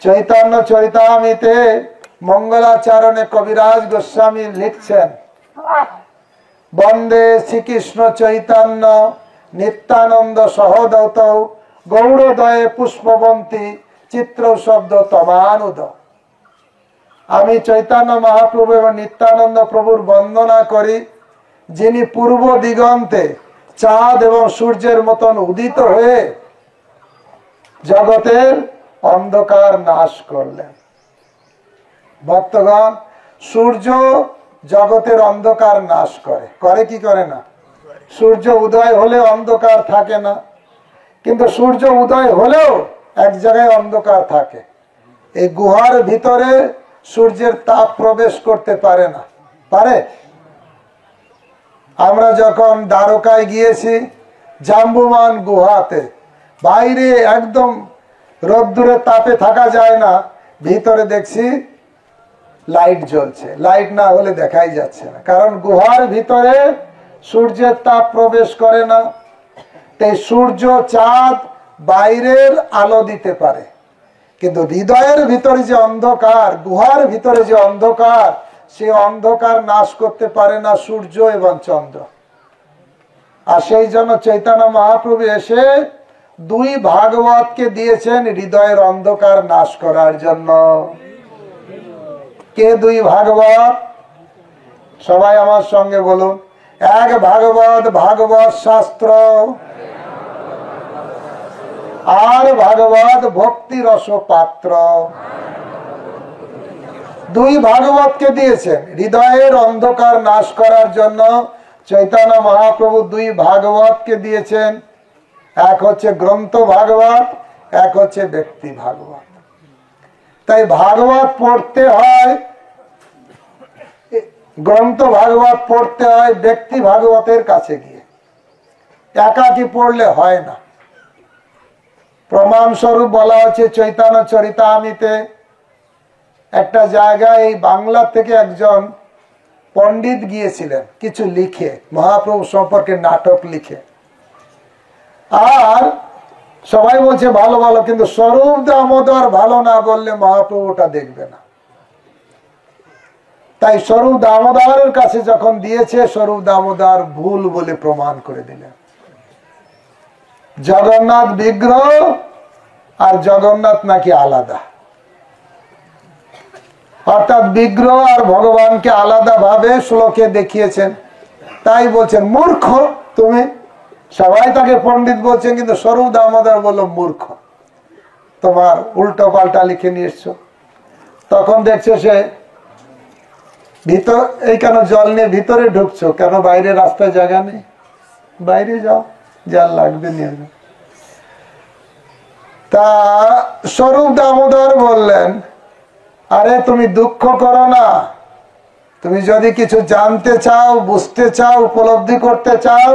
চৈতন্য চরিতামৃতে মঙ্গলাচরণে কবিরাজ গোস্বামী লিখছেন, বন্দে শ্রীকৃষ্ণ চৈতন্য নিত্যানন্দ সহদৌত গৌড়দয়ে পুষ্পবন্তী চিত্র শব্দ তমানুদ। আমি চৈতন্য মহাপ্রভু এবং নিত্যানন্দ প্রভুর বন্দনা করি, যিনি পূর্ব দিগন্তে চাঁদ এবং সূর্যের মতন উদিত হয়ে জগতের অন্ধকার নাশ করলেন। ভক্তগণ, সূর্য জগতের অন্ধকার নাশ করে, করে কি করে না? সূর্য উদয় হলে অন্ধকার থাকে না, কিন্তু সূর্য উদয় হলেও এক জায়গায় অন্ধকার থাকে। এই গুহার ভিতরে সূর্যের তাপ প্রবেশ করতে পারে না। পারে? আমরা যখন দ্বারকায় গিয়েছি, জাম্বুমান গুহাতে, বাইরে একদম রোদ্দুরের তাপে থাকা যায় না, ভিতরে দেখছি লাইট জ্বলছে। লাইট না হলে দেখাই যাচ্ছে না, কারণ গুহার ভিতরে সূর্যের তাপ প্রবেশ করে না। তাই সূর্য, চাঁদ বাইরের আলো দিতে পারে, কিন্তু হৃদয়ের ভিতরে যে অন্ধকার, গুহার ভিতরে যে অন্ধকার, সে অন্ধকার নাশ করতে পারে না সূর্য এবং চন্দ্র। আর সেই জন্য চৈতন্য মহাপ্রভু এসে দুই ভাগবতকে দিয়েছেন হৃদয়ের অন্ধকার নাশ করার জন্য। কে দুই ভাগবত? সবাই আমার সঙ্গে বলুন, এক ভাগবত ভাগবত শাস্ত্র, আর ভাগবত ভক্তি রস পাত্র। দুই ভাগবতকে দিয়েছেন হৃদয়ের অন্ধকার নাশ করার জন্য। চৈতন্য মহাপ্রভু দুই ভাগবতকে দিয়েছেন, এক হচ্ছে গ্রন্থ ভাগবত, এক হচ্ছে ব্যক্তি ভাগবত। তাই ভাগবত পড়তে হয়, গ্রন্থ ভাগবত পড়তে হয় ব্যক্তি ভাগবতের কাছে গিয়ে, একাকি পড়লে হয় না। প্রমাণ স্বরূপ বলা হচ্ছে চৈতন্য চরিতামৃতে একটা জায়গায় এই বাংলা থেকে একজন পণ্ডিত গিয়েছিলেন কিছু লিখে, মহাপ্রভু সম্পর্কে নাটক লিখে। আর সবাই বলছে ভালো ভালো, কিন্তু স্বরূপ দামোদর ভালো না বললে মহাপ্রভু ওটা দেখবে না। তাই স্বরূপ দামোদরের কাছে যখন দিয়েছে, স্বরূপ দামোদর ভুল বলে প্রমাণ করে দিলেন। জগন্নাথ বিগ্রহ আর জগন্নাথ নাকি আলাদা, অর্থাৎ বিগ্রহ আর ভগবানকে আলাদা ভাবে শ্লোকে দেখিয়েছেন। তাই বলছেন মূর্খ তুমি। সবাই তাকে পণ্ডিত বলছেন, কিন্তু স্বরূপ দামোদর বলল মূর্খ, তোমার উল্টো পাল্টা লিখে নিয়ে এসছো। তখন দেখছে সে ভিতর, এই কেন জল নিয়ে ভিতরে ঢুকছো, কেন বাইরে রাস্তায় জায়গা নেই, বাইরে যাও, জল লাগবে নিয়ে যাও। তা স্বরূপ দামোদর বললেন, আরে তুমি দুঃখ করো না, তুমি যদি কিছু জানতে চাও, বুঝতে চাও, উপলব্ধি করতে চাও,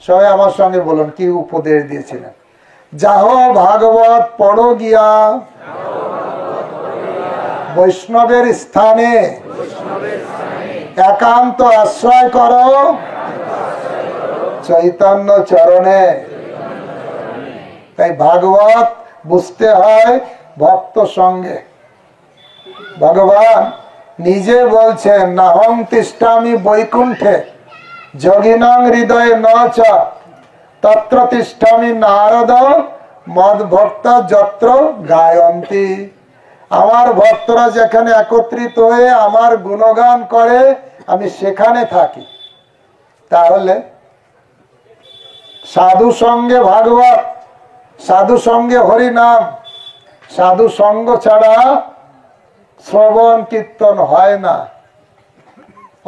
সবাই আমার সঙ্গে বলুন কি উপদেশ দিয়েছিলেন। যাহ ভাগবত পড়ো গিয়া, বৈষ্ণবের স্থানে একান্ত আশ্রয় করো চৈতন্য চরণে। তাই ভাগবত বুঝতে হয় ভক্ত সঙ্গে। ভগবান নিজে বলছেন নাহং তিষ্ঠামি বৈকুণ্ঠে যোগিনাং হৃদয়ে ন চ তত্র তিষ্ঠামি নারদ মদ ভক্ত যত্র গায়ন্তী। আমার ভক্তরা যেখানে একত্রিত হয়ে আমার গুণগান করে আমি সেখানে থাকি। তাহলে সাধু সঙ্গে ভাগবত, সাধু সঙ্গে হরিনাম, সাধু সঙ্গ ছাড়া শ্রবণ কীর্তন হয় না।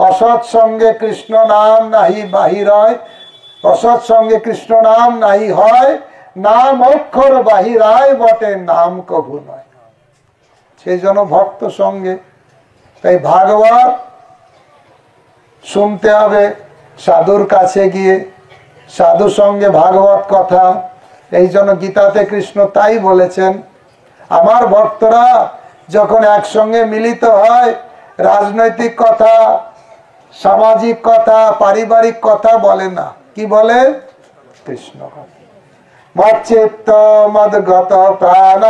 অসৎ সঙ্গে কৃষ্ণ নাম নাহি বাহির হয়, অসৎ সঙ্গে কৃষ্ণ নাম নাহি হয়, নাম অক্ষর বাহিরায় বটে, নাম কভু নয়। সেই জন্য ভক্ত সঙ্গে। তাই ভাগবত শুনতে হবে সাধুর কাছে গিয়ে, সাধু সঙ্গে ভাগবত কথা। এই জন্য গীতাতে কৃষ্ণ তাই বলেছেন, আমার ভক্তরা যখন একসঙ্গে মিলিত হয়, রাজনৈতিক কথা, সামাজিক কথা, পারিবারিক কথা বলে না, কি বলে? কৃষ্ণ কথা। মচ্চিত্ত মদগত প্রাণ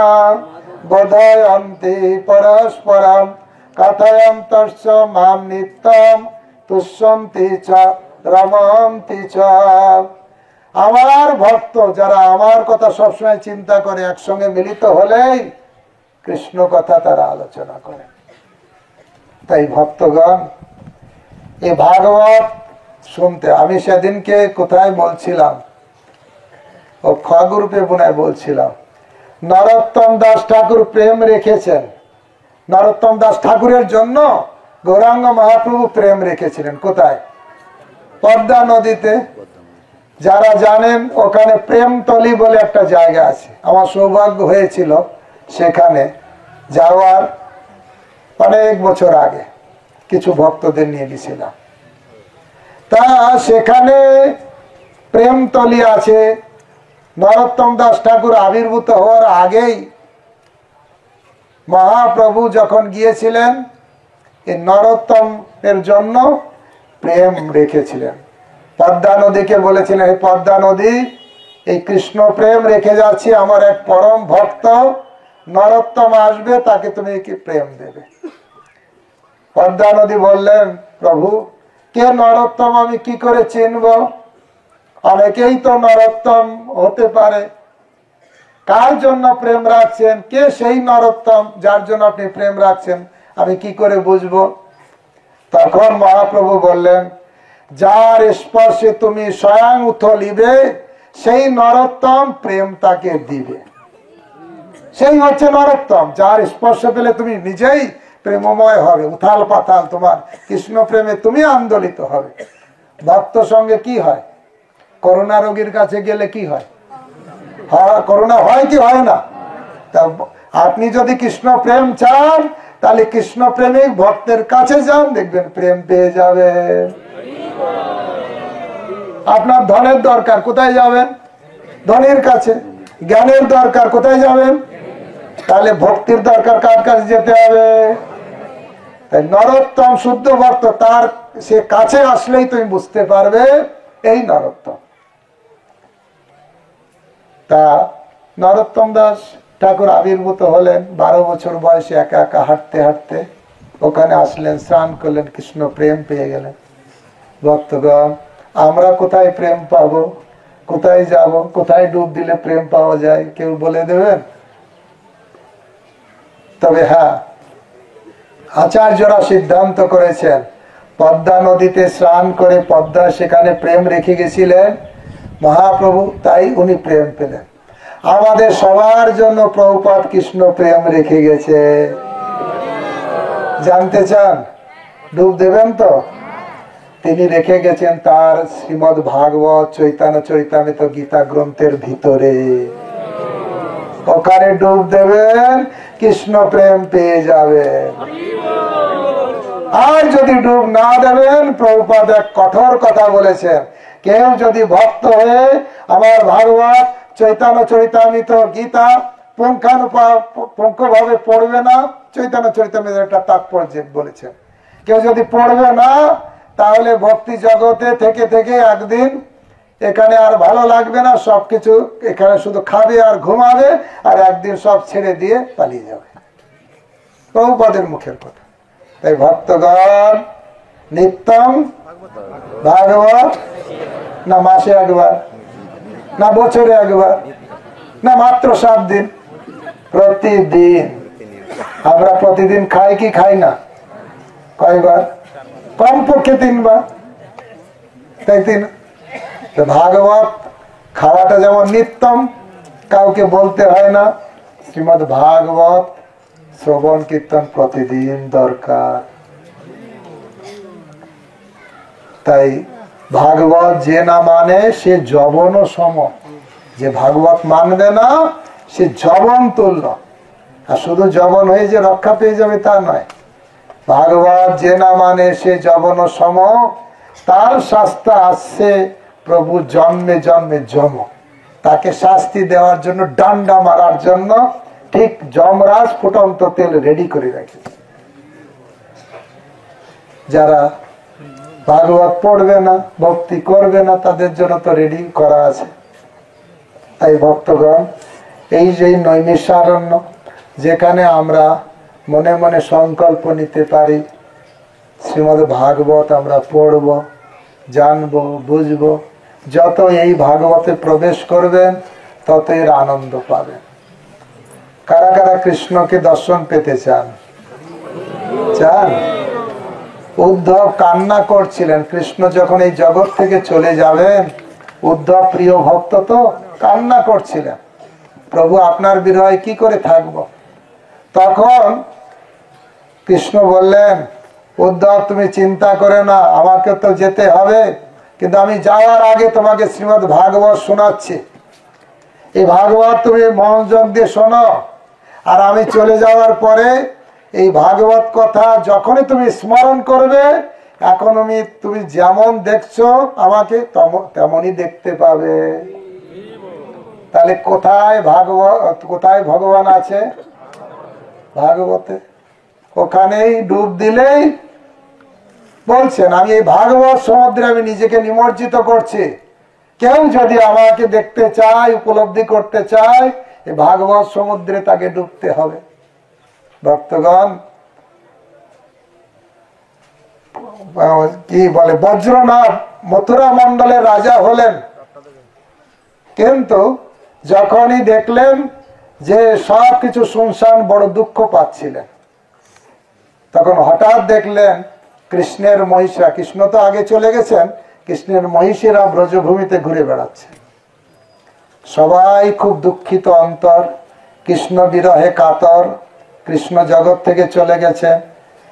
বোধয়ন্তি পরস্পরম কথয়ন্তস্য মাম নিত্যম তুষ্যন্তি চ রমন্তি চ। আমার ভক্ত যারা আমার কথা সবসময় চিন্তা করে, একসঙ্গে মিলিত হলেই কৃষ্ণ কথা তারা আলোচনা করে। তাই ভক্তগণ এই ভাগবত শুনতে, আমি সেদিনকে কোথায় বলছিলাম, ও খগ্রুপে বোনায় বলছিলাম, নরোত্তম দাস ঠাকুর প্রেম রেখেছেন। নরোত্তম দাস ঠাকুরের জন্য গৌরাঙ্গ মহাপ্রভু প্রেম রেখেছিলেন। কোথায়? পদ্মা নদীতে। যারা জানেন ওখানে প্রেমতলি বলে একটা জায়গা আছে। আমার সৌভাগ্য হয়েছিল সেখানে যাওয়ার, অনেক বছর আগে কিছু ভক্তদের নিয়ে গেছিলাম। তা সেখানে প্রেমতলি আছে। নরোত্তম দাস ঠাকুর আবির্ভূত হওয়ার আগেই মহাপ্রভু যখন গিয়েছিলেন, এই নরোত্তম এর জন্য প্রেম রেখেছিলেন। পদ্মা নদীকে বলেছিলেন, এই পদ্মা নদী, এই কৃষ্ণ প্রেম রেখে যাচ্ছি, আমার এক পরম ভক্ত নরোত্তম আসবে, তাকে তুমি কি প্রেম দেবে। পদ্মা নদী বললেন, প্রভু কে নরোত্তম আমি কি করে চিনব? অনেকেই তো নরোত্তম হতে পারে, কার জন্য প্রেম রাখছেন, কে সেই নরোত্তম যার জন্য আপনি প্রেম রাখছেন, আমি কি করে বুঝবো? তখন মহাপ্রভু বললেন, যার স্পর্শে তুমি স্বয়ং উথলিবে সেই নরোত্তম প্রেম তাকে দিবে। সেই হচ্ছে নরোত্তম, যার স্পর্শ পেলে তুমি নিজেই প্রেমময় হবে, উথাল পাতাল তোমার কৃষ্ণ প্রেমে তুমি আন্দোলিত হবে। ভক্ত সঙ্গে কি হয়? করোনা রোগীর কাছে গেলে কি হয়? হ্যাঁ, করোনা হয় কি হয় না? তা আপনি যদি কৃষ্ণ প্রেম চান, তাহলে কৃষ্ণ প্রেমিক ভক্তের কাছে যান, দেখবেন প্রেম পেয়ে যাবেন। আপনার ধনের দরকার, কোথায় যাবেন? ধনীর কাছে। জ্ঞানের দরকার, কোথায় যাবেন? তাহলে ভক্তির দরকার, কার কাছে যেতে হবে? তাই নরোত্তম শুদ্ধ ভক্ত, তার সে কাছে আসলেই তুমি বুঝতে পারবে এই নরোত্তম। তা নরোত্তম দাস ঠাকুর আবির্ভূত হলেন 12 বছর বয়সে, একা একা হাঁটতে হাঁটতে ওখানে আসলেন, স্নান করলেন, কৃষ্ণ প্রেম পেয়ে গেলেন। ভক্তগণ, আমরা কোথায় প্রেম পাবো, কোথায় যাব, কোথায় ডুব দিলে প্রেম পাওয়া যায়, কেউ বলে দেবেন? তবে হ্যাঁ, আচার্যরা সিদ্ধান্ত করেছেন, পদ্মা নদীতে স্নান করে পদ্মা সেখানে প্রেম রেখে গেছিলেন মহাপ্রভু, তাই উনি প্রেম পেলেন। আমাদের সবার জন্য প্রভুপাদ কৃষ্ণ প্রেম রেখে গেছে। জানতে চান? ডুব দেবেন তো? তিনি রেখে গেছেন তার শ্রীমদ্ ভাগবত চৈতন্য চরিতামৃত গীতা গ্রন্থের ভিতরে। ওখানে ডুব দেবেন, কৃষ্ণ প্রেম পেয়ে যাবেন। আর যদি ডুব না দেবেন, প্রভুপাদ এক কঠোর কথা বলেছেন, কেউ যদি ভক্ত হয়ে আমার ভাগবত চৈতন্য চরিতামৃত গীতা পুঙ্খানুপুঙ্খভাবে পড়বে না, চৈতন্য চরিতামৃত একটা তাৎপর্য বলেছেন, কেউ যদি পড়বে না, তাহলে ভক্তি জগতে থেকে থেকে একদিন এখানে আর ভালো লাগবে না, সবকিছু এখানে শুধু খাবে আর ঘুমাবে, আর একদিন সব ছেড়ে দিয়ে পালিয়ে যাবে। প্রভুপাদের মুখের কথা। তাই ভক্তগণ, নিত্যম ভাগবত না মাসে একবার, না বছরে একবার, না মাত্র 7 দিন, প্রতিদিন। আমরা প্রতিদিন খাই কি খাই না? কয়বার? কমপক্ষে 3 বার, তাই 3। ভাগবত খাওয়াটা যেমন নিত্যম, কাউকে বলতে হয় না, শ্রীমদ্ ভাগবত শ্রবণ কীর্তন প্রতিদিন দরকার। তাই ভাগবত যে না মানে সে যবন সম, যে ভাগবত মানবে না সে যবন তুল্য। আর শুধু যবন হয়ে যে রক্ষা পেয়ে যাবে তা নয়, ভাগবত যে না মানে সে যবন সম, তার শাস্তি আসছে প্রভু জন্মে জন্মে যম। তাকে শাস্তি দেওয়ার জন্য, ডান্ডা মারার জন্য ঠিক যমরাজ ফুটন্ত তেল রেডি করে রেখেছে। যারা ভাগবত পড়বে না, ভক্তি করবে না, তাদের জন্য তো রেডি করা আছে। তাই ভক্তগণ, এই যে নৈমিষারণ্য, যেখানে আমরা মনে মনে সংকল্প নিতে পারি শ্রীমদ্ ভাগবত আমরা পড়ব, জানবো, বুঝবো, যত এই ভাগবতে প্রবেশ করবেন তত এর আনন্দ পাবেন। কারা কারা কৃষ্ণকে দর্শন পেতে চান? চান? উদ্ধব কান্না করছিলেন, কৃষ্ণ যখন এই জগৎ থেকে চলে যাবেন, উদ্ধব প্রিয় ভক্ত তো কান্না করছিলেন, প্রভু আপনার বিরহে কি করে থাকব। তখন কৃষ্ণ বললেন, উদ্ধব তুমি চিন্তা করে না, আমাকে তো যেতে হবে, কিন্তু আমি যাওয়ার আগে তোমাকে শ্রীমদ্ ভাগবত শোনাচ্ছি। এই ভাগবত তুমি মনোযোগ দিয়ে শোনো, আর আমি চলে যাওয়ার পরে এই ভাগবত কথা যখনই তুমি স্মরণ করবে, এখন তুমি যেমন দেখছো আমাকে তেমনই দেখতে পাবে। তাহলে কোথায় ভাগবত, কোথায় ভগবান আছে? ভাগবতে। ওখানেই ডুব দিলেই বলছেন, আমি এই ভাগবত সমুদ্রে আমি নিজেকে নিমজ্জিত করছি। কেউ যদি আমাকে দেখতে চায়, উপলব্ধি করতে চায়, এই ভাগবত সমুদ্রে তাকে ডুবতে হবে। ভক্তগণ, কি বলে, বজ্রনাথ মথুরা মন্ডলের রাজা হলেন, কিন্তু যখনই দেখলেন যে সবকিছু শুনশান, বড় দুঃখ পাচ্ছিলেন, তখন হঠাৎ দেখলেন কৃষ্ণের মহিষা, কৃষ্ণ তো আগে চলে গেছেন, কৃষ্ণের মহিষীরা ব্রজভূমিতে ঘুরে বেড়াচ্ছে। সবাই খুব দুঃখিত অন্তর, কৃষ্ণ বিরহে কাতর, কৃষ্ণ জগৎ থেকে চলে গেছে,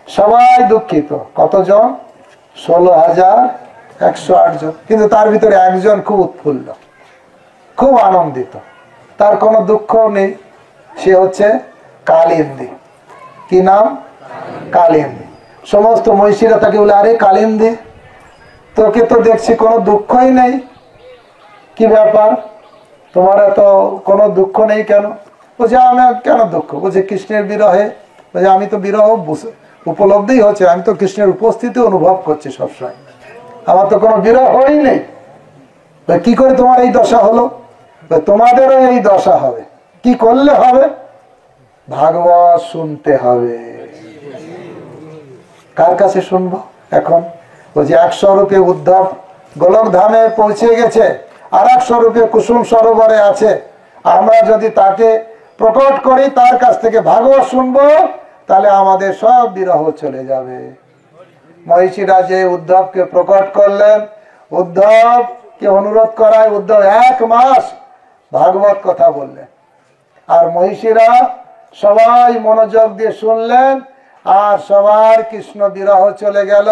সবাই দুঃখিত। কতজন? 16,108 জন। কিন্তু তার ভিতরে একজন খুব উৎফুল্ল, খুব আনন্দিত, তার কোনো দুঃখ নেই, সে হচ্ছে কালিন্দী। কি নাম? কালিন্দী। সমস্ত মহিষীরা তাকে বলে, আরে কালিন্দী, তোকে তো দেখছি কোনো দুঃখই নেই, কি ব্যাপার? তোমার এত কোনো দুঃখ নেই কেন? বলছে আমি কেন দুঃখ? বলছে কৃষ্ণের বিরহে। বলছে আমি তো বিরহ উপলব্ধি হচ্ছে, আমি তো কৃষ্ণের উপস্থিতি অনুভব করছি সবসময়, আমার তো কোনো বিরহ হই নেই। কি করে তোমার এই দশা হলো? তোমাদেরও এই দশা হবে। কি করলে হবে? ভাগবত শুনতে হবে। কার কাছে শুনবো এখন? বলছে 100 রূপে উদ্ধব গোলক ধামে পৌঁছে গেছে, আর 100 রূপে কুসুম সরোবরে আছে। আমরা যদি তাকে প্রকট করি, তার কাছ থেকে ভাগবত শুনবো, তাহলে আমাদের সব বিরহ চলে যাবে। মহিষীরা যে উদ্ধবকে প্রকট করলেন, উদ্ধবকে অনুরোধ করায় উদ্ধব 1 মাস ভাগবত কথা বললেন। আর মহিষীরা সবাই মনোযোগ দিয়ে শুনলেন, আর সবার কৃষ্ণ বিরহ চলে গেল,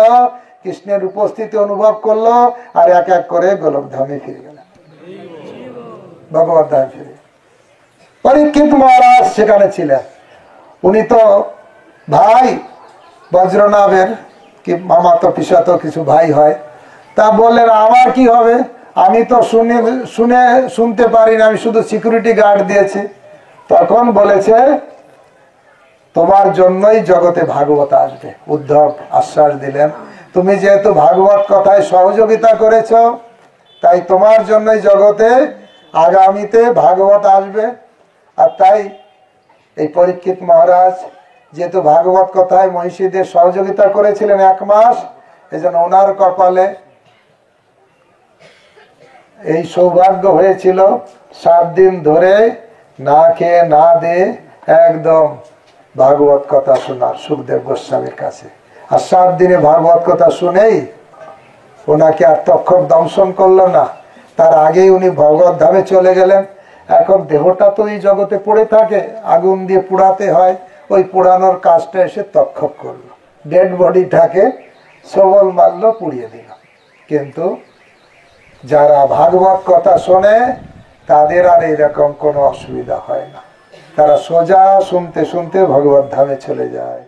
কৃষ্ণের উপস্থিতি অনুভব করলো, আর এক এক করে গোলকধামে ফিরে গেল, ভগবত ধামে ফিরে। পরীক্ষিত মহারাজ সেখানে ছিলেন। উনি তো ভাই বজ্রনাভের, কি মামাতো পিসাতো কিছু ভাই হয়। তা বললেন আমার কি হবে? আমি তো শুনতে পারি না, আমি শুধু সিকিউরিটি গার্ড দিয়েছি। তখন বলেছে তোমার জন্যই জগতে ভাগবত আসবে। উদ্ধব আশ্বাস দিলেন, তুমি যেহেতু ভাগবত কথায় সহযোগিতা করেছ, তাই তোমার জন্যই জগতে আগামীতে ভাগবত আসবে। আর তাই এই পরীক্ষিত মহারাজ যেহেতু ভাগবত কথায় মহিষীদের সহযোগিতা করেছিলেন 1 মাস, এজন্য ওনার কপালে এই সৌভাগ্য হয়েছিল 7 দিন ধরে না খেয়ে না দিয়ে একদম ভাগবত কথা শোনার সুখদেব গোস্বামীর কাছে। আর 7 দিনে ভাগবত কথা শুনেই ওনাকে আর তক্ষক দংশন করলো না, তার আগেই উনি ভগবত ধামে চলে গেলেন। এখন দেহটা তো এই জগতে পড়ে থাকে, আগুন দিয়ে পোড়াতে হয়, ওই পোড়ানোর কাজটা এসে তক্ষক করলো, ডেড বডিটাকে সবল মারলো, পুড়িয়ে দিল। কিন্তু যারা ভাগবত কথা শোনে তাদের আর এরকম কোনো অসুবিধা হয় না, তারা সোজা শুনতে শুনতে ভগবত ধামে চলে যায়।